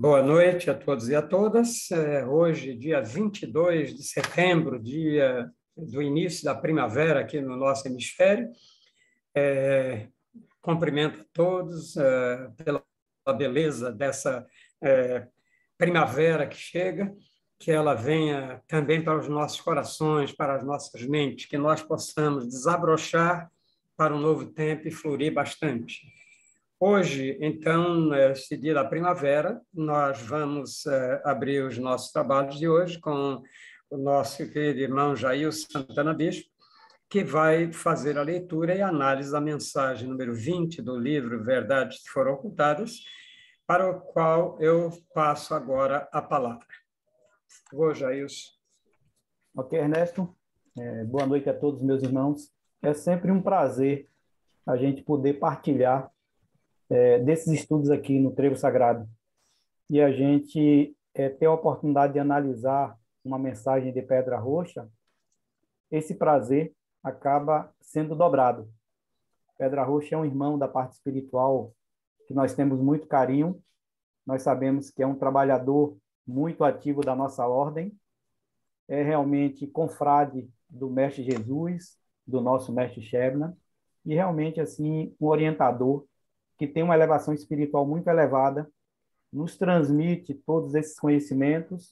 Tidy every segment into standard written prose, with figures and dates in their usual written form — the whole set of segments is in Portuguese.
Boa noite a todos e a todas. Hoje, dia 22 de setembro, dia do início da primavera aqui no nosso hemisfério. Cumprimento a todos pela beleza dessa primavera que chega, que ela venha também para os nossos corações, para as nossas mentes, que nós possamos desabrochar para um novo tempo e florir bastante. Hoje, então, nesse dia da primavera, nós vamos abrir os nossos trabalhos de hoje com o nosso querido irmão Jair Santana Bispo, que vai fazer a leitura e análise da mensagem número 20 do livro Verdades que Foram Ocultadas, para o qual eu passo agora a palavra. Por favor, Jair. Ok, Ernesto. Boa noite a todos, meus irmãos. É sempre um prazer a gente poder partilhar desses estudos aqui no Trevo Sagrado e a gente ter a oportunidade de analisar uma mensagem de Pedra Roxa. Esse prazer acaba sendo dobrado. Pedra Roxa é um irmão da parte espiritual que nós temos muito carinho. Nós sabemos que é um trabalhador muito ativo da nossa ordem. É realmente confrade do Mestre Jesus, do nosso Mestre Shebna, e realmente assim um orientador que tem uma elevação espiritual muito elevada, nos transmite todos esses conhecimentos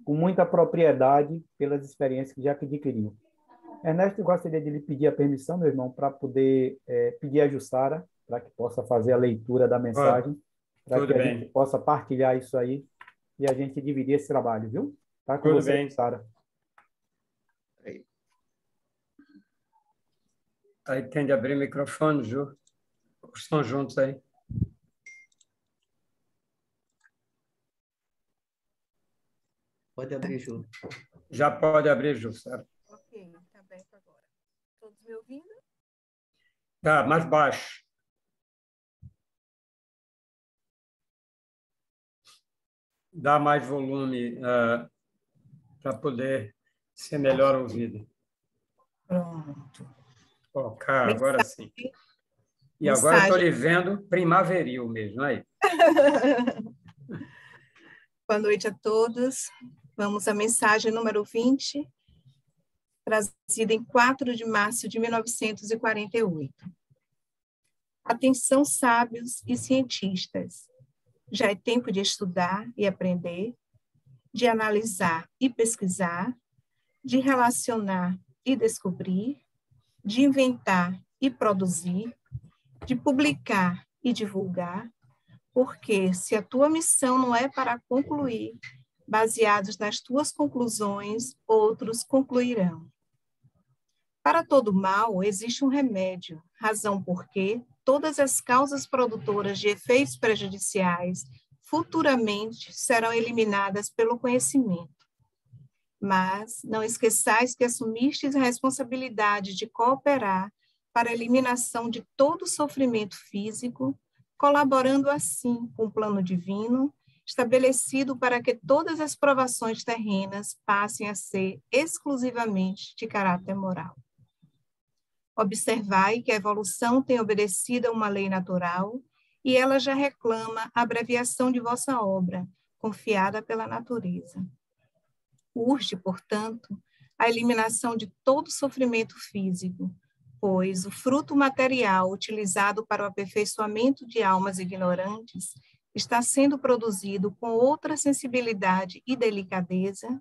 com muita propriedade pelas experiências que já adquiriu. Ernesto, eu gostaria de lhe pedir a permissão, meu irmão, para poder pedir a Jussara, para que possa fazer a leitura da mensagem, para que a gente possa partilhar isso aí e a gente dividir esse trabalho, viu? Tá com você, Jussara. Aí tem de abrir o microfone, Ju. Estão juntos aí. Pode abrir, Ju. Já pode abrir, Ju, certo? Ok, está aberto agora. Todos me ouvindo? Tá, mais baixo. Dá mais volume para poder ser melhor ouvido. Pronto. Ok, agora sim. E agora Mensagem. estou lhe vendo primaveril mesmo, aí. Boa noite a todos. Vamos à mensagem número 20, trazida em 4 de março de 1948. Atenção, sábios e cientistas. Já é tempo de estudar e aprender, de analisar e pesquisar, de relacionar e descobrir, de inventar e produzir, de publicar e divulgar, porque se a tua missão não é para concluir, baseados nas tuas conclusões, outros concluirão. Para todo mal existe um remédio, razão porque todas as causas produtoras de efeitos prejudiciais futuramente serão eliminadas pelo conhecimento. Mas não esqueçais que assumistes a responsabilidade de cooperar para a eliminação de todo sofrimento físico, colaborando assim com o plano divino, estabelecido para que todas as provações terrenas passem a ser exclusivamente de caráter moral. Observai que a evolução tem obedecido a uma lei natural e ela já reclama a abreviação de vossa obra, confiada pela natureza. Urge, portanto, a eliminação de todo sofrimento físico, pois o fruto material utilizado para o aperfeiçoamento de almas ignorantes está sendo produzido com outra sensibilidade e delicadeza,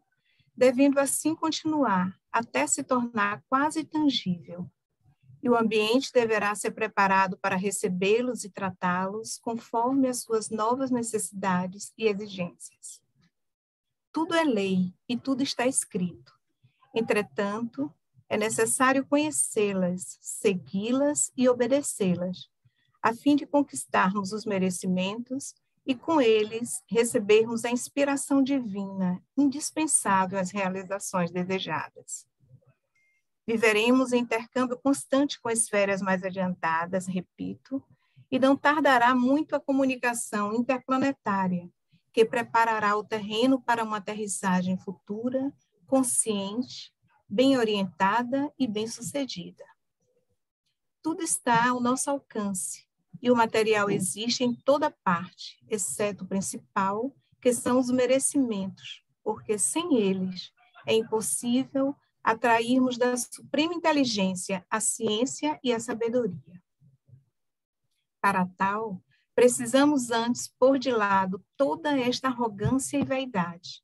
devendo assim continuar até se tornar quase tangível. E o ambiente deverá ser preparado para recebê-los e tratá-los conforme as suas novas necessidades e exigências. Tudo é lei e tudo está escrito. Entretanto, é necessário conhecê-las, segui-las e obedecê-las, a fim de conquistarmos os merecimentos e, com eles, recebermos a inspiração divina, indispensável às realizações desejadas. Viveremos em intercâmbio constante com esferas mais adiantadas, repito, e não tardará muito a comunicação interplanetária, que preparará o terreno para uma aterrissagem futura, consciente, bem orientada e bem-sucedida. Tudo está ao nosso alcance, e o material existe em toda parte, exceto o principal, que são os merecimentos, porque sem eles é impossível atrairmos da suprema inteligência a ciência e a sabedoria. Para tal, precisamos antes pôr de lado toda esta arrogância e vaidade,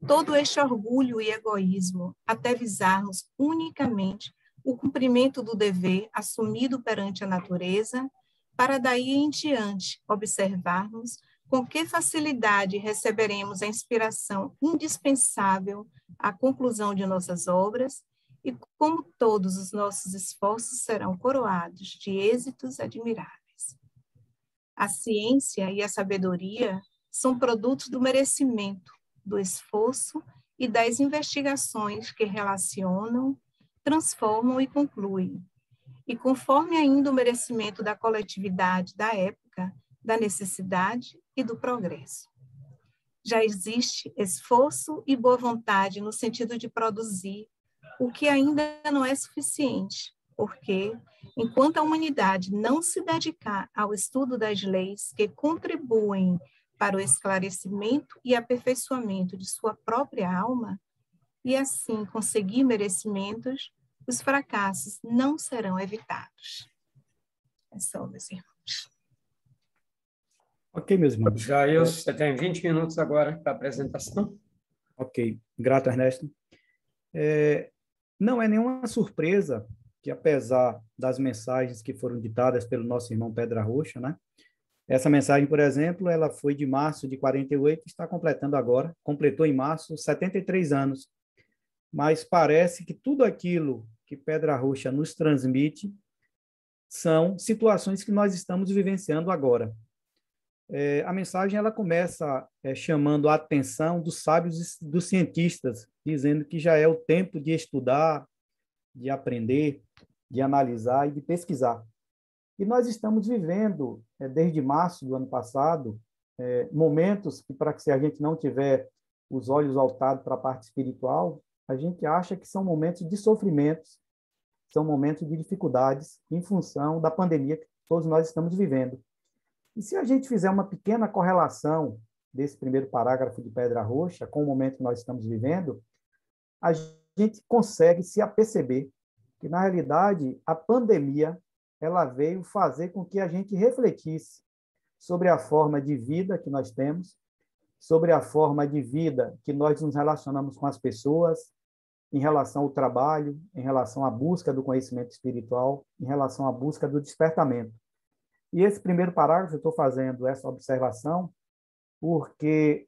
todo este orgulho e egoísmo, até visarmos unicamente o cumprimento do dever assumido perante a natureza, para daí em diante observarmos com que facilidade receberemos a inspiração indispensável à conclusão de nossas obras e como todos os nossos esforços serão coroados de êxitos admiráveis. A ciência e a sabedoria são produtos do merecimento, do esforço e das investigações que relacionam, transformam e concluem. E conforme ainda o merecimento da coletividade da época, da necessidade e do progresso. Já existe esforço e boa vontade no sentido de produzir, o que ainda não é suficiente, porque, enquanto a humanidade não se dedicar ao estudo das leis que contribuem para o esclarecimento e aperfeiçoamento de sua própria alma, e assim conseguir merecimentos, os fracassos não serão evitados. É só, meus irmãos. Ok, meus irmãos. Jair, você tem 20 minutos agora para a apresentação. Ok, grato, Ernesto. Não é nenhuma surpresa que, apesar das mensagens que foram ditadas pelo nosso irmão Pedra Rocha, né? Essa mensagem, por exemplo, ela foi de março de 48, está completando agora, completou em março 73 anos. Mas parece que tudo aquilo que Pedra Rocha nos transmite são situações que nós estamos vivenciando agora. A mensagem ela começa chamando a atenção dos sábios e dos cientistas, dizendo que já é o tempo de estudar, de aprender, de analisar e de pesquisar. E nós estamos vivendo, desde março do ano passado, momentos que, para que se a gente não tiver os olhos voltados para a parte espiritual, a gente acha que são momentos de sofrimentos, são momentos de dificuldades em função da pandemia que todos nós estamos vivendo. E se a gente fizer uma pequena correlação desse primeiro parágrafo de Pedra Rocha com o momento que nós estamos vivendo, a gente consegue se aperceber que, na realidade, a pandemia ela veio fazer com que a gente refletisse sobre a forma de vida que nós temos, sobre a forma de vida que nós nos relacionamos com as pessoas, em relação ao trabalho, em relação à busca do conhecimento espiritual, em relação à busca do despertamento. E esse primeiro parágrafo, eu estou fazendo essa observação porque,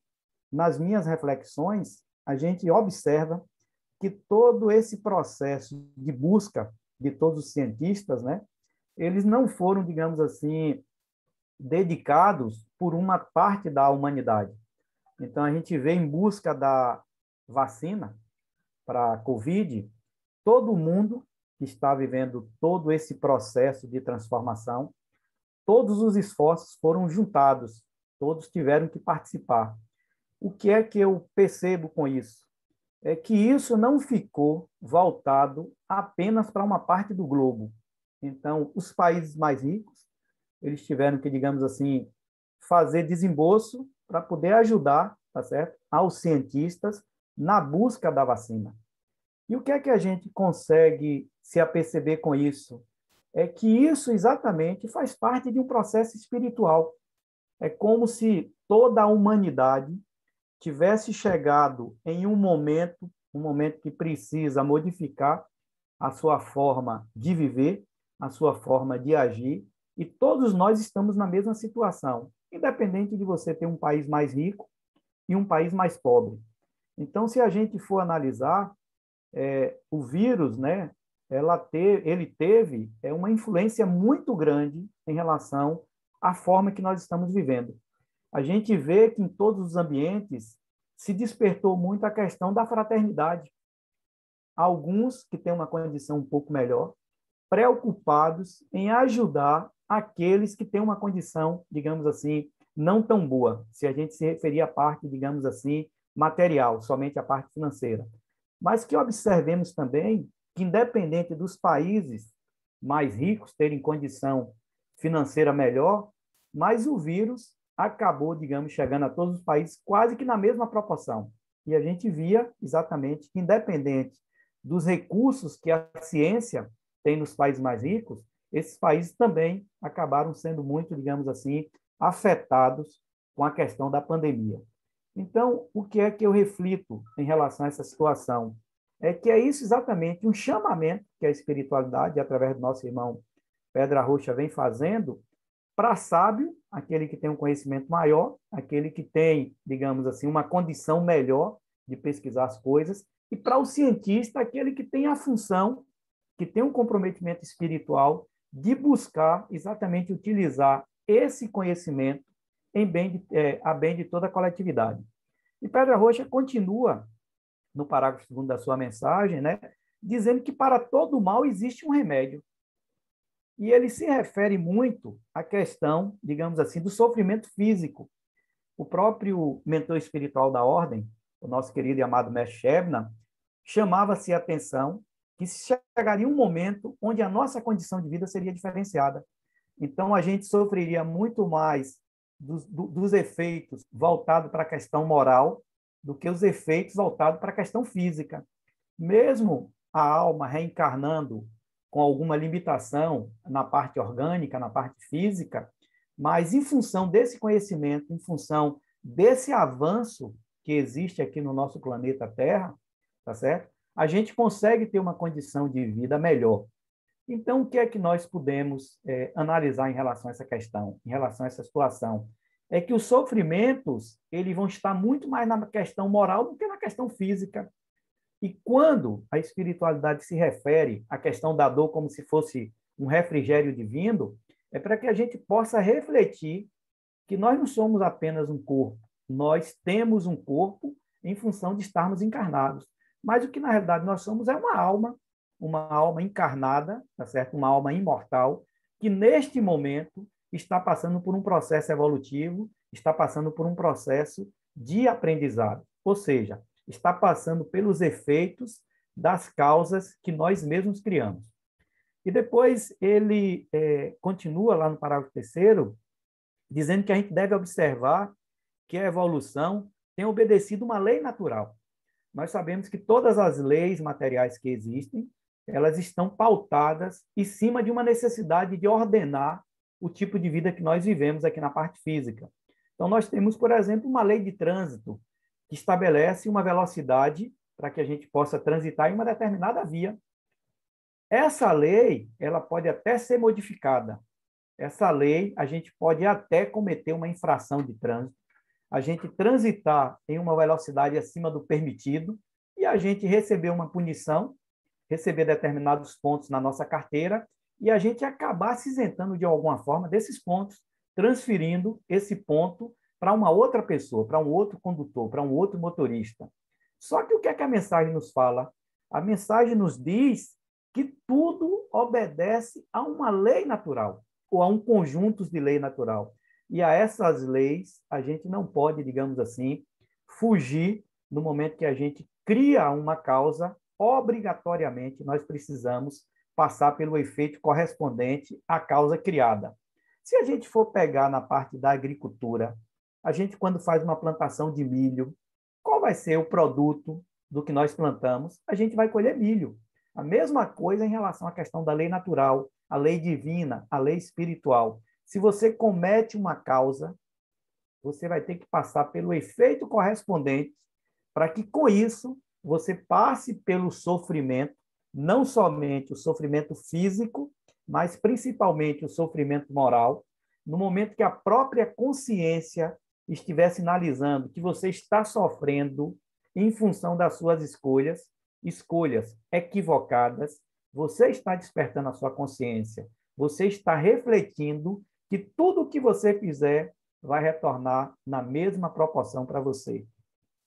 nas minhas reflexões, a gente observa que todo esse processo de busca de todos os cientistas, né, eles não foram, digamos assim, dedicados por uma parte da humanidade. Então, a gente vê em busca da vacina para a Covid, todo mundo que está vivendo todo esse processo de transformação, todos os esforços foram juntados, todos tiveram que participar. O que é que eu percebo com isso? É que isso não ficou voltado apenas para uma parte do globo. Então, os países mais ricos, eles tiveram que, digamos assim, fazer desembolso para poder ajudar, tá certo, aos cientistas na busca da vacina. E o que é que a gente consegue se aperceber com isso? É que isso exatamente faz parte de um processo espiritual. É como se toda a humanidade tivesse chegado em um momento que precisa modificar a sua forma de viver, a sua forma de agir, e todos nós estamos na mesma situação, independente de você ter um país mais rico e um país mais pobre. Então, se a gente for analisar, o vírus, né, ele teve uma influência muito grande em relação à forma que nós estamos vivendo. A gente vê que em todos os ambientes se despertou muito a questão da fraternidade. Alguns que têm uma condição um pouco melhor, preocupados em ajudar aqueles que têm uma condição, digamos assim, não tão boa, se a gente se referir à parte, digamos assim, material, somente a parte financeira. Mas que observemos também que, independente dos países mais ricos terem condição financeira melhor, mas o vírus acabou, digamos, chegando a todos os países quase que na mesma proporção. E a gente via exatamente que, independente dos recursos que a ciência tem nos países mais ricos, esses países também acabaram sendo muito, digamos assim, afetados com a questão da pandemia. Então, o que é que eu reflito em relação a essa situação? É que é isso exatamente, um chamamento que a espiritualidade, através do nosso irmão Pedra Rocha, vem fazendo para sábio, aquele que tem um conhecimento maior, aquele que tem, digamos assim, uma condição melhor de pesquisar as coisas, e para o cientista, aquele que tem a função, que tem um comprometimento espiritual de buscar exatamente utilizar esse conhecimento a bem de toda a coletividade. E Pedra Rocha continua, no parágrafo 2º da sua mensagem, né, dizendo que para todo mal existe um remédio. E ele se refere muito à questão, digamos assim, do sofrimento físico. O próprio mentor espiritual da ordem, o nosso querido e amado Mestre Shebna, chamava-se a atenção que chegaria um momento onde a nossa condição de vida seria diferenciada. Então, a gente sofreria muito mais dos efeitos voltados para a questão moral do que os efeitos voltados para a questão física. Mesmo a alma reencarnando com alguma limitação na parte orgânica, na parte física, mas em função desse conhecimento, em função desse avanço que existe aqui no nosso planeta Terra, tá certo? A gente consegue ter uma condição de vida melhor. Então, o que é que nós podemos analisar em relação a essa questão, em relação a essa situação? É que os sofrimentos eles vão estar muito mais na questão moral do que na questão física. E quando a espiritualidade se refere à questão da dor como se fosse um refrigério divino, é para que a gente possa refletir que nós não somos apenas um corpo, nós temos um corpo em função de estarmos encarnados. Mas o que, na realidade, nós somos é uma alma encarnada, tá certo? Uma alma imortal, que, neste momento, está passando por um processo evolutivo, está passando por um processo de aprendizado. Ou seja, está passando pelos efeitos das causas que nós mesmos criamos. E depois ele continua lá no parágrafo 3º, dizendo que a gente deve observar que a evolução tem obedecido uma lei natural. Nós sabemos que todas as leis materiais que existem, elas estão pautadas em cima de uma necessidade de ordenar o tipo de vida que nós vivemos aqui na parte física. Então, nós temos, por exemplo, uma lei de trânsito que estabelece uma velocidade para que a gente possa transitar em uma determinada via. Essa lei, ela pode até ser modificada. Essa lei, a gente pode até cometer uma infração de trânsito, a gente transitar em uma velocidade acima do permitido e a gente receber uma punição, receber determinados pontos na nossa carteira e a gente acabar se isentando de alguma forma desses pontos, transferindo esse ponto para uma outra pessoa, para um outro condutor, para um outro motorista. Só que o que é que a mensagem nos fala? A mensagem nos diz que tudo obedece a uma lei natural, ou a um conjunto de lei natural. E a essas leis, a gente não pode, digamos assim, fugir no momento que a gente cria uma causa, obrigatoriamente nós precisamos passar pelo efeito correspondente à causa criada. Se a gente for pegar na parte da agricultura, a gente, quando faz uma plantação de milho, qual vai ser o produto do que nós plantamos? A gente vai colher milho. A mesma coisa em relação à questão da lei natural, a lei divina, a lei espiritual. Se você comete uma causa, você vai ter que passar pelo efeito correspondente para que, com isso, você passe pelo sofrimento, não somente o sofrimento físico, mas principalmente o sofrimento moral, no momento que a própria consciência estiver sinalizando que você está sofrendo em função das suas escolhas equivocadas, você está despertando a sua consciência, você está refletindo que tudo o que você fizer vai retornar na mesma proporção para você.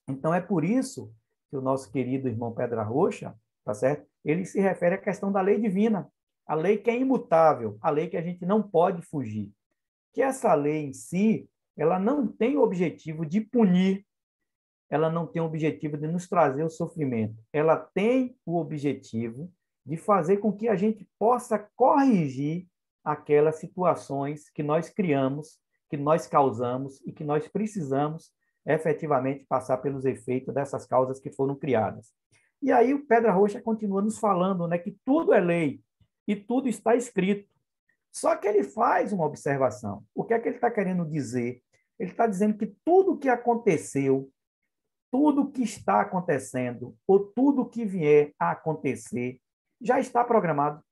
Então, é por isso que o nosso querido irmão Pedra Rocha, tá certo? Ele se refere à questão da lei divina, a lei que é imutável, a lei que a gente não pode fugir. Que essa lei em si, ela não tem o objetivo de punir, ela não tem o objetivo de nos trazer o sofrimento, ela tem o objetivo de fazer com que a gente possa corrigir aquelas situações que nós criamos, que nós causamos e que nós precisamos efetivamente passar pelos efeitos dessas causas que foram criadas. E aí o Pedra Roxa continua nos falando, né, que tudo é lei e tudo está escrito. Só que ele faz uma observação. O que é que ele está querendo dizer? Ele está dizendo que tudo que aconteceu, tudo que está acontecendo, ou tudo que vier a acontecer, já está programado.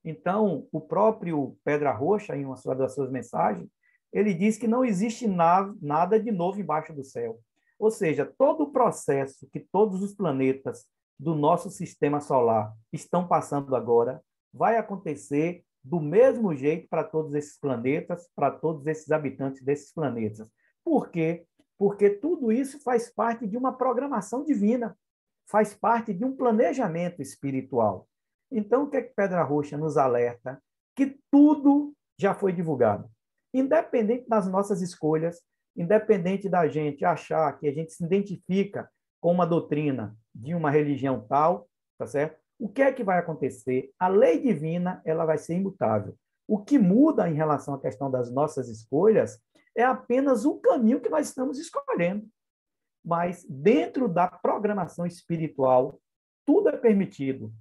Então, o próprio Pedra Roxa, em uma das suas mensagens, ele diz que não existe nada de novo embaixo do céu. Ou seja, todo o processo que todos os planetas do nosso sistema solar estão passando agora vai acontecer do mesmo jeito para todos esses planetas, para todos esses habitantes desses planetas. Por quê? Porque tudo isso faz parte de uma programação divina, faz parte de um planejamento espiritual. Então, o que é que Pedra Roxa nos alerta? Que tudo já foi divulgado. Independente das nossas escolhas, independente da gente achar que a gente se identifica com uma doutrina de uma religião tal, tá certo? O que é que vai acontecer? A lei divina, ela vai ser imutável. O que muda em relação à questão das nossas escolhas é apenas o caminho que nós estamos escolhendo. Mas dentro da programação espiritual, tudo é permitido.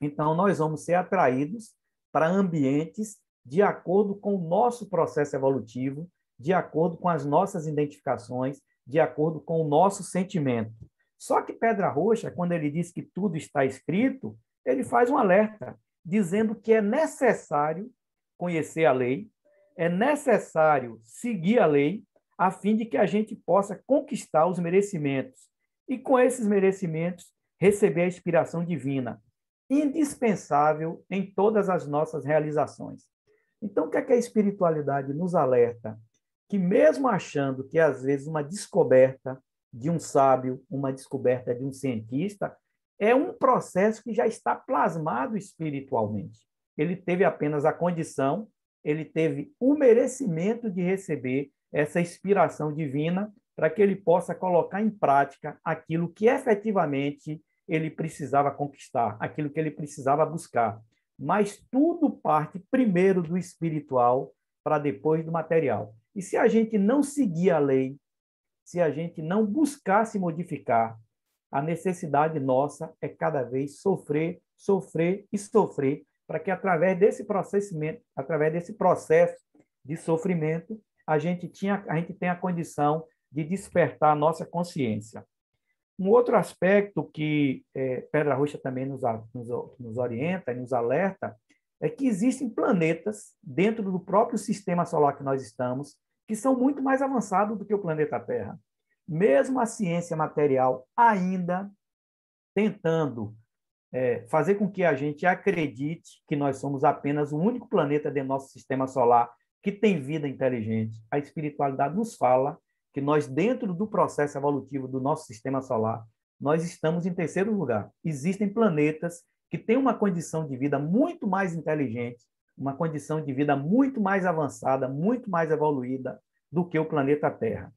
Então, nós vamos ser atraídos para ambientes de acordo com o nosso processo evolutivo, de acordo com as nossas identificações, de acordo com o nosso sentimento. Só que Pedra Roxa, quando ele diz que tudo está escrito, ele faz um alerta, dizendo que é necessário conhecer a lei, é necessário seguir a lei, a fim de que a gente possa conquistar os merecimentos e, com esses merecimentos, receber a inspiração divina, indispensável em todas as nossas realizações. Então, o que é que a espiritualidade nos alerta? Que mesmo achando que, às vezes, uma descoberta de um sábio, uma descoberta de um cientista, é um processo que já está plasmado espiritualmente. Ele teve apenas a condição, ele teve o merecimento de receber essa inspiração divina para que ele possa colocar em prática aquilo que efetivamente ele precisava conquistar, aquilo que ele precisava buscar. Mas tudo parte primeiro do espiritual para depois do material. E se a gente não seguir a lei, se a gente não buscar se modificar, a necessidade nossa é cada vez sofrer, sofrer e sofrer, para que através desse processo de sofrimento, a gente tenha a condição de despertar a nossa consciência. Um outro aspecto que Pedra Roxa também nos orienta e nos alerta é que existem planetas dentro do próprio sistema solar que nós estamos que são muito mais avançados do que o planeta Terra. Mesmo a ciência material ainda tentando fazer com que a gente acredite que nós somos apenas o único planeta dentro do nosso sistema solar que tem vida inteligente. A espiritualidade nos fala que nós, dentro do processo evolutivo do nosso sistema solar, nós estamos em terceiro lugar. Existem planetas que têm uma condição de vida muito mais inteligente, uma condição de vida muito mais avançada, muito mais evoluída do que o planeta Terra.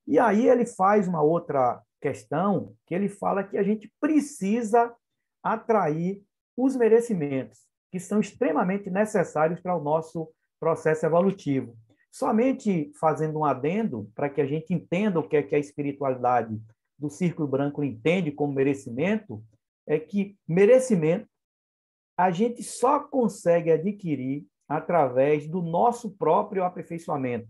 E aí ele faz uma outra questão, que ele fala que a gente precisa atrair os merecimentos, que são extremamente necessários para o nosso processo evolutivo. Somente fazendo um adendo, para que a gente entenda o que é a espiritualidade do Círculo Branco entende como merecimento, é que merecimento a gente só consegue adquirir através do nosso próprio aperfeiçoamento.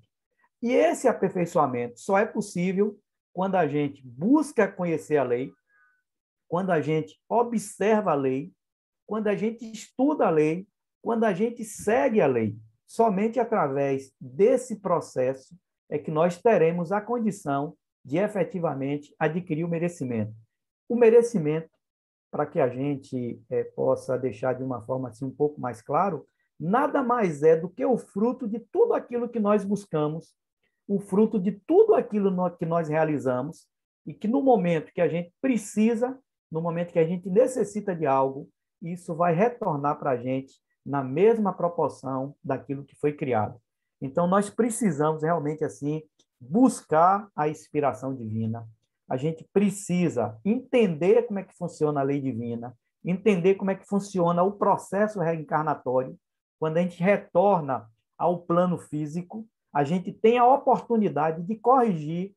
E esse aperfeiçoamento só é possível quando a gente busca conhecer a lei, quando a gente observa a lei, quando a gente estuda a lei, quando a gente segue a lei. Somente através desse processo é que nós teremos a condição de efetivamente adquirir o merecimento. O merecimento, para que a gente possa deixar de uma forma assim um pouco mais claro, nada mais é do que o fruto de tudo aquilo que nós buscamos, o fruto de tudo aquilo que nós realizamos, e que no momento que a gente precisa, no momento que a gente necessita de algo, isso vai retornar para a gente na mesma proporção daquilo que foi criado. Então, nós precisamos realmente, assim, buscar a inspiração divina. A gente precisa entender como é que funciona a lei divina, entender como é que funciona o processo reencarnatório. Quando a gente retorna ao plano físico, a gente tem a oportunidade de corrigir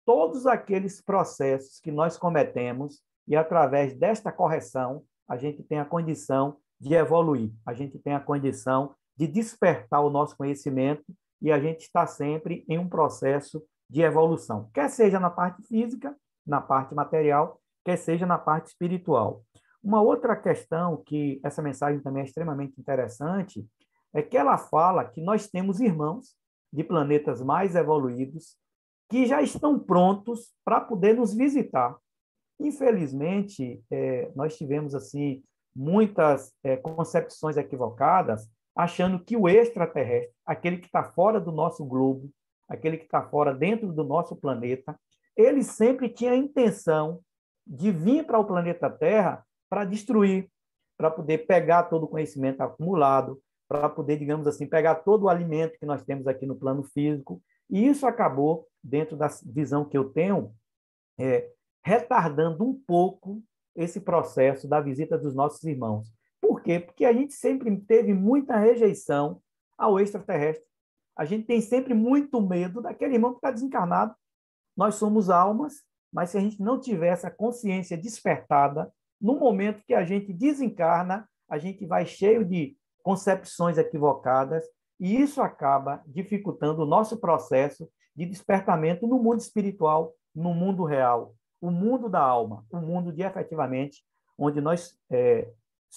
todos aqueles processos que nós cometemos e, através desta correção, a gente tem a condição de evoluir, a gente tem a condição de despertar o nosso conhecimento e a gente está sempre em um processo de evolução, quer seja na parte física, na parte material, quer seja na parte espiritual. Uma outra questão que essa mensagem também é extremamente interessante é que ela fala que nós temos irmãos de planetas mais evoluídos que já estão prontos para poder nos visitar. Infelizmente, nós tivemos assim muitas concepções equivocadas, achando que o extraterrestre, aquele que está fora do nosso globo, aquele que está fora dentro do nosso planeta, ele sempre tinha a intenção de vir para o planeta Terra para destruir, para poder pegar todo o conhecimento acumulado, para poder, digamos assim, pegar todo o alimento que nós temos aqui no plano físico. E isso acabou, dentro da visão que eu tenho, retardando um pouco esse processo da visita dos nossos irmãos. Por quê? Porque a gente sempre teve muita rejeição ao extraterrestre. A gente tem sempre muito medo daquele irmão que está desencarnado. Nós somos almas, mas se a gente não tiver essa consciência despertada, no momento que a gente desencarna, a gente vai cheio de concepções equivocadas e isso acaba dificultando o nosso processo de despertamento no mundo espiritual, no mundo real, o mundo da alma, o mundo de efetivamente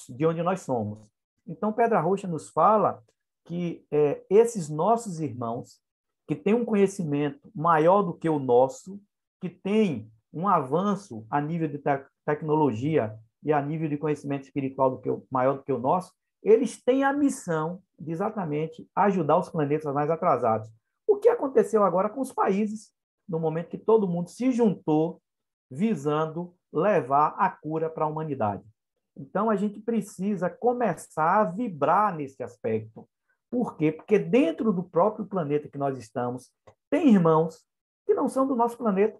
de onde nós somos. Então, Pedra Roxa nos fala que esses nossos irmãos, que têm um conhecimento maior do que o nosso, que têm um avanço a nível de tecnologia e a nível de conhecimento espiritual maior do que o nosso, eles têm a missão de exatamente ajudar os planetas mais atrasados. O que aconteceu agora com os países, no momento que todo mundo se juntou visando levar a cura para a humanidade. Então, a gente precisa começar a vibrar nesse aspecto. Por quê? Porque dentro do próprio planeta que nós estamos, tem irmãos que não são do nosso planeta.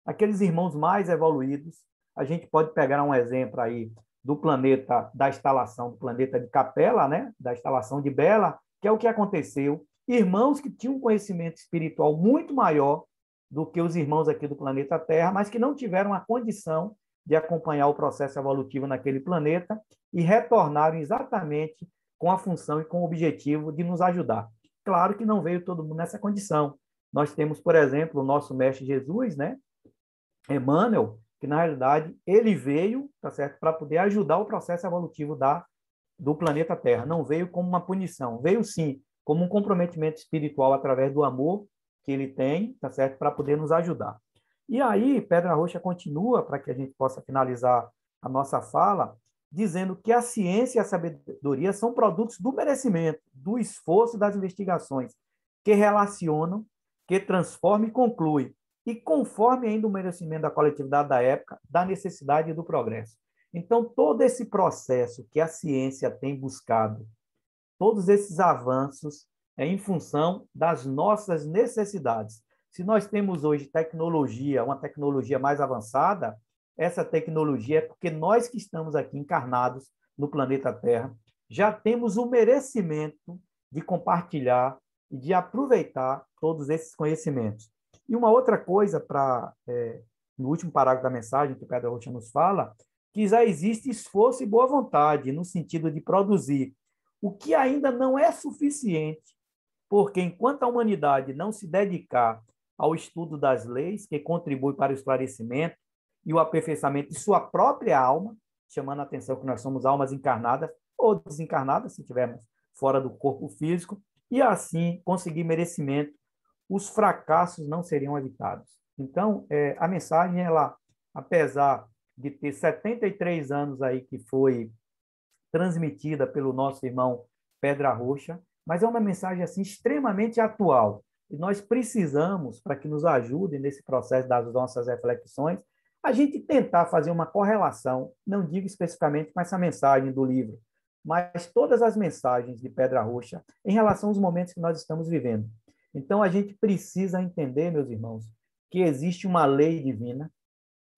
Aqueles irmãos mais evoluídos. A gente pode pegar um exemplo aí do planeta, da instalação do planeta de Capela, né? Da instalação de Bela, que é o que aconteceu. Irmãos que tinham um conhecimento espiritual muito maior do que os irmãos aqui do planeta Terra, mas que não tiveram a condição de acompanhar o processo evolutivo naquele planeta e retornaram exatamente com a função e com o objetivo de nos ajudar. Claro que não veio todo mundo nessa condição. Nós temos, por exemplo, o nosso mestre Jesus, né? Emmanuel, que na realidade ele veio, tá certo, para poder ajudar o processo evolutivo do planeta Terra. Não veio como uma punição, veio sim como um comprometimento espiritual através do amor que ele tem, tá certo, para poder nos ajudar. E aí, Pedra Roxa continua, para que a gente possa finalizar a nossa fala, dizendo que a ciência e a sabedoria são produtos do merecimento, do esforço das investigações, que relacionam, que transformam e concluem, e conforme ainda o merecimento da coletividade da época, da necessidade e do progresso. Então, todo esse processo que a ciência tem buscado, todos esses avanços, é em função das nossas necessidades. Se nós temos hoje tecnologia, uma tecnologia mais avançada, essa tecnologia é porque nós que estamos aqui encarnados no planeta Terra já temos o merecimento de compartilhar e de aproveitar todos esses conhecimentos. E uma outra coisa, no último parágrafo da mensagem que o Pedra Rocha nos fala, que já existe esforço e boa vontade no sentido de produzir, o que ainda não é suficiente, porque enquanto a humanidade não se dedicar ao estudo das leis, que contribui para o esclarecimento e o aperfeiçoamento de sua própria alma, chamando a atenção que nós somos almas encarnadas ou desencarnadas, se estivermos fora do corpo físico, e assim conseguir merecimento, os fracassos não seriam evitados. Então, a mensagem, ela, apesar de ter 73 anos aí que foi transmitida pelo nosso irmão Pedra Roxa, mas é uma mensagem assim extremamente atual. E nós precisamos, para que nos ajudem nesse processo das nossas reflexões, a gente tentar fazer uma correlação, não digo especificamente com essa mensagem do livro, mas todas as mensagens de Pedra Roxa em relação aos momentos que nós estamos vivendo. Então, a gente precisa entender, meus irmãos, que existe uma lei divina,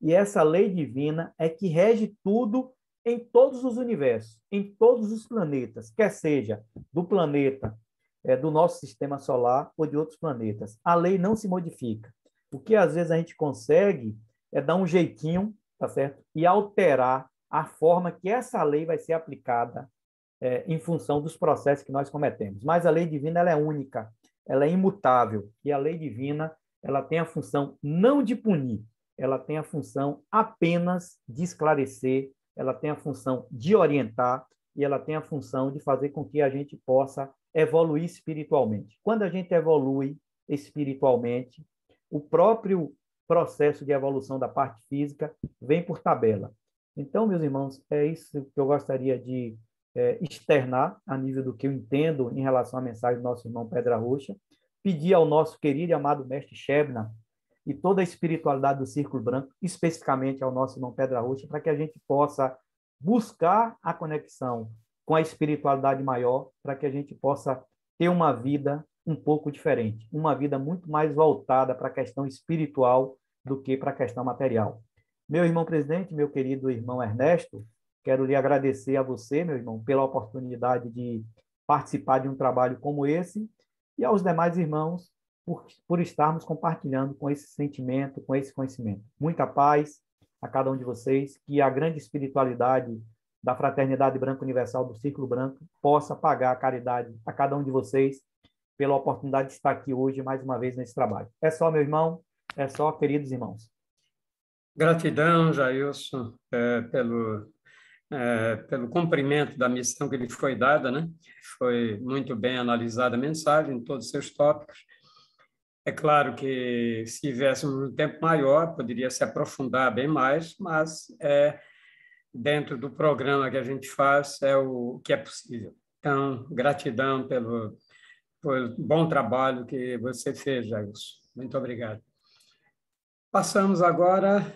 e essa lei divina é que rege tudo em todos os universos, em todos os planetas, quer seja do planeta do nosso sistema solar ou de outros planetas. A lei não se modifica. O que às vezes a gente consegue é dar um jeitinho, tá certo? E alterar a forma que essa lei vai ser aplicada em função dos processos que nós cometemos. Mas a lei divina ela é única, ela é imutável. E a lei divina ela tem a função não de punir, ela tem a função apenas de esclarecer, ela tem a função de orientar e ela tem a função de fazer com que a gente possa evoluir espiritualmente. Quando a gente evolui espiritualmente, o próprio processo de evolução da parte física vem por tabela. Então, meus irmãos, é isso que eu gostaria de externar a nível do que eu entendo em relação à mensagem do nosso irmão Pedra Roxa. Pedir ao nosso querido e amado mestre Shebna e toda a espiritualidade do Círculo Branco, especificamente ao nosso irmão Pedra Roxa, para que a gente possa buscar a conexão com a espiritualidade maior, para que a gente possa ter uma vida um pouco diferente, uma vida muito mais voltada para a questão espiritual do que para a questão material. Meu irmão presidente, meu querido irmão Ernesto, quero lhe agradecer a você, meu irmão, pela oportunidade de participar de um trabalho como esse e aos demais irmãos por estarmos compartilhando com esse sentimento, com esse conhecimento. Muita paz a cada um de vocês, que a grande espiritualidade da Fraternidade Branca Universal do Círculo Branco possa pagar a caridade a cada um de vocês pela oportunidade de estar aqui hoje mais uma vez nesse trabalho. É só, meu irmão, é só, queridos irmãos. Gratidão, Jailson, pelo cumprimento da missão que lhe foi dada, né? Foi muito bem analisada a mensagem, todos os seus tópicos. É claro que, se tivéssemos um tempo maior, poderia se aprofundar bem mais, mas dentro do programa que a gente faz, é o que é possível. Então, gratidão pelo bom trabalho que você fez, Jailson. Muito obrigado. Passamos agora